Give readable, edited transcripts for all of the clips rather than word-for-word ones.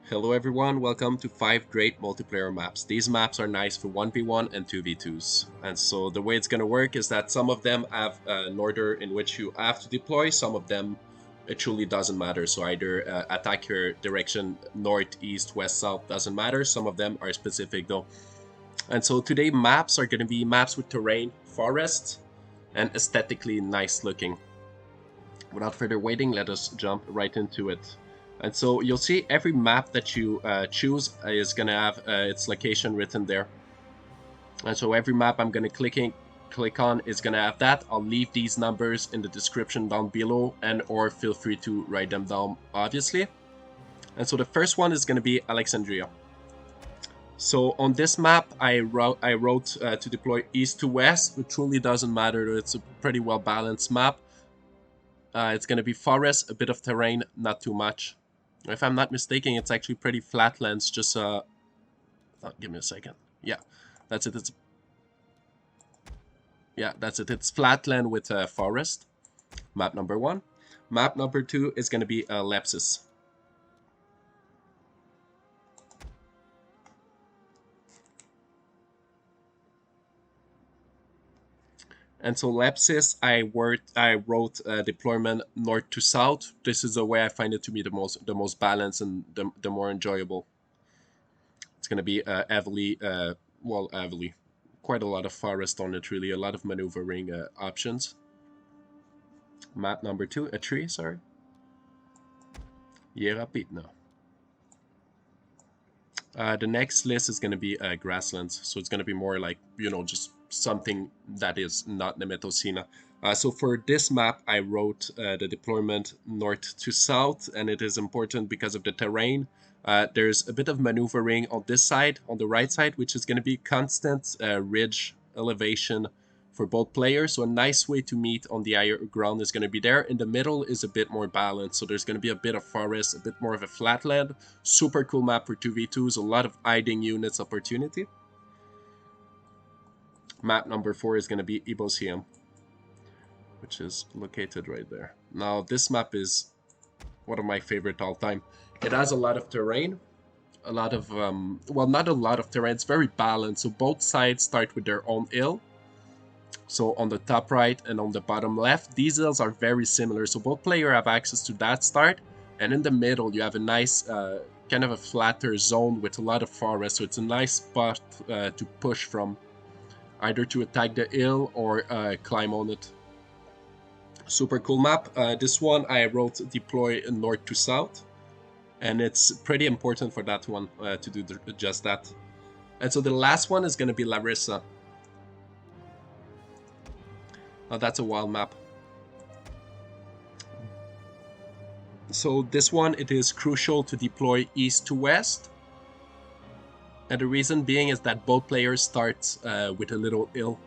Hello everyone, welcome to 5 great multiplayer maps. These maps are nice for 1v1 and 2v2s. And so the way it's going to work is that some of them have an order in which you have to deploy, some of them it truly doesn't matter. So either attack your direction north, east, west, south, doesn't matter. Some of them are specific though. And so today maps are going to be maps with terrain, forests, and aesthetically nice looking. Without further waiting, let us jump right into it. And so you'll see every map that you choose is going to have its location written there. And so every map I'm going to click on is going to have that. I'll leave these numbers in the description down below, and or feel free to write them down, obviously. And so the first one is going to be Alexandria. So on this map, I wrote to deploy east to west. It truly doesn't matter. It's a pretty well balanced map. It's going to be forest, a bit of terrain, not too much. If I'm not mistaken, it's actually pretty flat lands. Just oh, give me a second. Yeah, that's it. That's it. It's flat land with a forest. Map number 1. Map number 2 is going to be Lepsis. And so Lepsis, I wrote deployment north to south. This is the way I find it to be the most balanced and the more enjoyable. It's going to be heavily, quite a lot of forest on it, really, a lot of maneuvering options. Map number 2, a tree, sorry. Hierapytna. The next list is going to be grasslands, so it's going to be more like, just something that is not Nemetocena. So for this map, I wrote the deployment north to south, and it is important because of the terrain. There's a bit of maneuvering on this side, on the right side, which is going to be constant ridge elevation for both players. So a nice way to meet on the higher ground is going to be there. In the middle is a bit more balanced. So there's going to be a bit of forest, a bit more of a flatland. Super cool map for 2v2s, a lot of hiding units opportunity. Map number 4 is going to be Ibossim, which is located right there. Now this map is one of my favorite all time. It has a lot of terrain, a lot of, well, not a lot of terrain, it's very balanced. So both sides start with their own hill. So on the top right and on the bottom left, these hills are very similar. So both players have access to that start. And in the middle, you have a nice, kind of a flatter zone with a lot of forest. So it's a nice spot to push from, either to attack the hill or climb on it. Super cool map. This one I wrote deploy north to south. And it's pretty important for that one to do just that. And so the last one is going to be Larissa. Now that's a wild map. So this one, it is crucial to deploy east to west. And the reason being is that both players start with a little hill.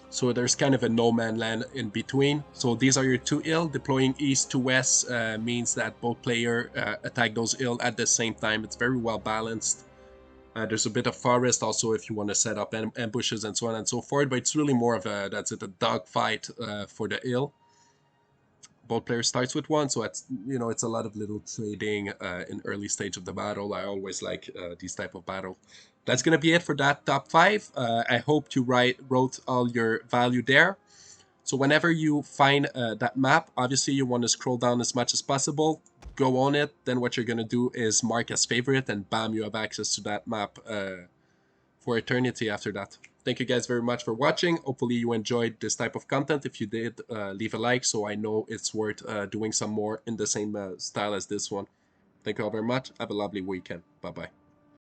So there's kind of a no man land in between. So these are your two hill. Deploying east to west means that both players attack those hill at the same time. It's very well balanced. There's a bit of forest also if you want to set up ambushes and so on and so forth. But it's really more of a dogfight for the hill. Both players starts with one, so it's it's a lot of little trading in early stage of the battle. I always like these type of battle. That's gonna be it for that top 5. I hope you wrote all your value there. So whenever you find that map, obviously you want to scroll down as much as possible, go on it. Then what you're gonna do is mark as favorite, and bam, you have access to that map for eternity after that. Thank you guys very much for watching. Hopefully you enjoyed this type of content. If you did, leave a like so I know it's worth doing some more in the same style as this one. Thank you all very much. Have a lovely weekend. Bye-bye.